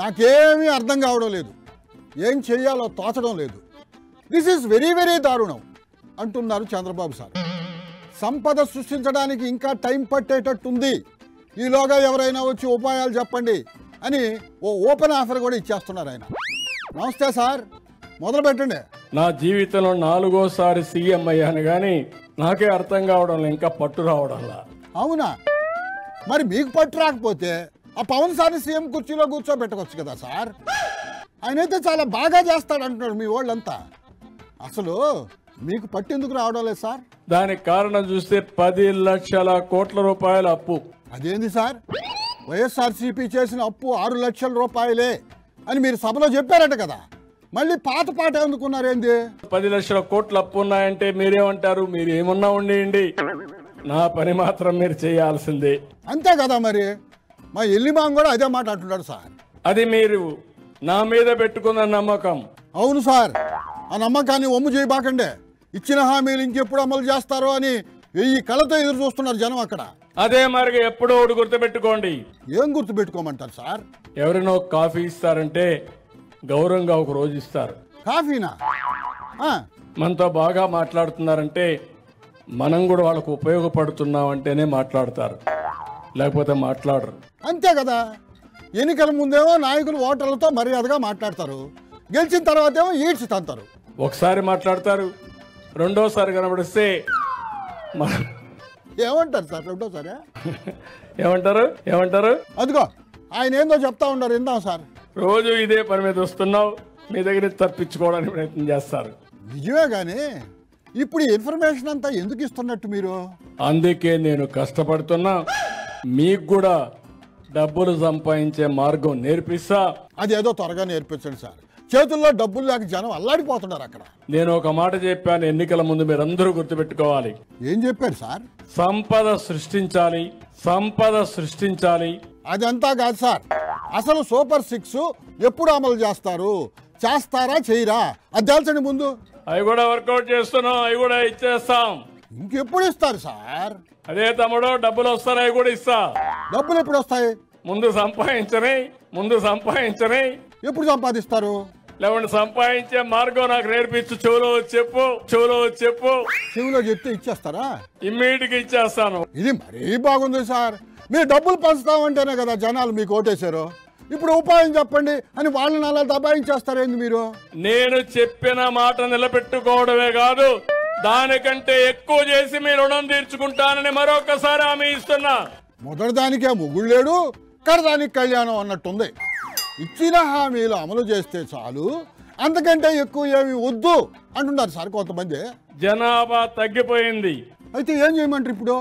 నాకేమీ అర్థం కావడం లేదు, ఏం చేయాలో తోచడం లేదు. దిస్ ఈజ్ వెరీ వెరీ దారుణం అంటున్నారు చంద్రబాబు సార్. సంపద సృష్టించడానికి ఇంకా టైం పట్టేటట్టుంది, ఈలోగా ఎవరైనా వచ్చి ఉపాయాలు చెప్పండి అని ఓ ఓపెన్ ఆఫర్ కూడా ఇచ్చేస్తున్నారు ఆయన. నమస్తే సార్, మొదలు పెట్టండి. నా జీవితంలో 4వ సీఎం అయ్యాను కానీ నాకే అర్థం కావడం ఇంకా పట్టు రావడంలా. అవునా? మరి మీకు పట్టు రాకపోతే ఆ పవన్ సార్ని సీఎం కుర్చీలో కూర్చోబెట్టవచ్చు కదా సార్. ఆయనైతే చాలా బాగా చేస్తాడు అంటున్నాడు మీ వాళ్ళంతా. అసలు మీకు పట్టెందుకు రావడం లేదు సార్? దానికి కారణం చూస్తే 10 లక్షల కోట్ల రూపాయల అప్పు. అదేంది సార్, వైఎస్ఆర్సీపీ చేసిన అప్పు 6 లక్షల రూపాయలే అని మీరు సభలో చెప్పారట కదా, మళ్ళీ పాత పాట ఎందుకున్నారేంది? 10 లక్షల కోట్ల అప్పు ఉన్నాయంటే మీరేమంటారు? మీరు ఏమన్నా ఉండేయండి, నా పని మాత్రం మీరు చేయాల్సిందే. అంతే కదా మరి. మా ఎల్లిమాం కూడా అదే మాట అంటున్నాడు సార్. అది మీరు నా మీద పెట్టుకున్న నమ్మకం. అవును సార్, ఆ నమ్మకాన్ని ఒమ్ము చేయబాకండే. ఇచ్చిన హామీలు ఇంకెప్పుడు అమలు చేస్తారో అని 1000 కళ్ళతో ఎదురు చూస్తున్నారు జనం అక్కడ. అదే మరి ఎప్పుడో ఒకటి గుర్తుపెట్టుకోండి. ఏం గుర్తు పెట్టుకోమంటారు సార్? ఎవరైనా కాఫీ ఇస్తారంటే గౌరవంగా ఒక రోజు ఇస్తారు. కాఫీనా? మనతో బాగా మాట్లాడుతున్నారంటే మనం కూడా వాళ్ళకు ఉపయోగపడుతున్నాం అంటేనే మాట్లాడతారు, లేకపోతే మాట్లాడరు. అంతే కదా. ఎన్నికల ముందేమో నాయకులు ఓటర్లతో మర్యాదగా మాట్లాడతారు, గెలిచిన తర్వాత ఏమో ఈడ్చి తంతారు. ఒకసారి మాట్లాడతారు, రెండోసారి కనబడిస్తే ఏమంటారు సార్ రెండోసారి? ఏమంటారు? అదిగో ఆయన ఏందో చెప్తా ఉండరు, విందాం సార్. రోజు ఇదే పని మీద వస్తున్నావు, మీ దగ్గర తప్పించుకోవడానికి ప్రయత్నం చేస్తారు. నిజమే కానీ ఇప్పుడు ఇన్ఫర్మేషన్ అంతా ఎందుకు ఇస్తున్నట్టు మీరు? అందుకే నేను కష్టపడుతున్నా, మీకు కూడా డబ్బులు సంపాదించే మార్గం నేర్పిస్తా. అదేదో త్వరగా నేర్పించండి సార్. చేతుల్లో డబ్బులు లేక జనం అల్లాడిపోతున్నారు అక్కడ. నేను ఒక మాట చెప్పాను, ఎన్నికల ముందు మీరందరూ గుర్తుపెట్టుకోవాలి. ఏం చెప్పారు సార్? సంపద సృష్టించాలి. అదంతా కాదు సార్, అసలు సూపర్ 6 ఎప్పుడు అమలు చేస్తారా చేయరా అది తెలుసండి ముందు. అవి కూడా వర్కౌట్ చేస్తున్నాం, అవి కూడా ఇచ్చేస్తాం. ఇంకెప్పుడు ఇస్తారు సార్? అదే తమ్ముడు, డబ్బులు వస్తాయి, అవి కూడా ఇస్తా. డబ్బులు ఎప్పుడు వస్తాయి? ముందు సంపాదించని ఎప్పుడు సంపాదిస్తారు? లేవండి, సంపాదించే మార్గం నాకు నేర్పించు. చెవులో చెప్పు. చెవిలో చెప్తే ఇచ్చేస్తారా? ఇమ్మీడియట్ గా ఇచ్చేస్తాను. ఇది మరీ బాగుంది సార్. మీరు డబ్బులు పంచుతామంటేనే కదా జనాలు మీకు ఓటేశారు. ఇప్పుడు ఉపాయం చెప్పండి అని వాళ్ళని అలా దబాయించేస్తారేంది మీరు? నేను చెప్పిన మాట నిలబెట్టుకోవడమే కాదు, దానికంటే ఎక్కువ చేసి మీ రుణం తీర్చుకుంటానని మరొకసారి హామీ ఇస్తున్నా. మొదటి దానికే మొగుడు లేడు, కడదానికి కళ్యాణం అన్నట్టుంది. ఇచ్చిన హామీలు అమలు చేస్తే చాలు, అంతకంటే ఎక్కువ ఏమి వద్దు అంటున్నారు సార్ కొంతమంది. జనాభా తగ్గిపోయింది, అయితే ఏం చేయమంటారు ఇప్పుడు?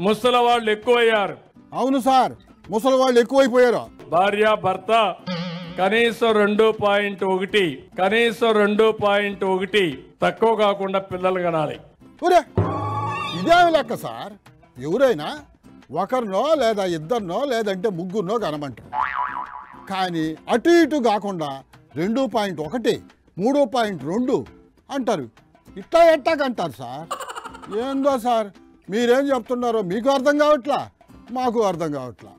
ముసలి వాళ్ళు ఎక్కువయ్యారు. అవును సార్, ముసలి వాళ్ళు ఎక్కువైపోయారు. భార్య భర్త కనీసం 2.1 తక్కువ కాకుండా పిల్లలు కనాలి. ఒరే ఇదేమి లెక్క సార్? ఎవరైనా ఒకరినో లేదా ఇద్దరినో లేదంటే ముగ్గురునో కనమంటారు, కానీ అటు ఇటు కాకుండా 2.1 3.2 అంటారు. ఇట్లా ఎట్టాకంటారు సార్? ఏందో సార్ మీరేం చెప్తున్నారో మీకు అర్థం కావట్లా, మాకు అర్థం కావట్లా.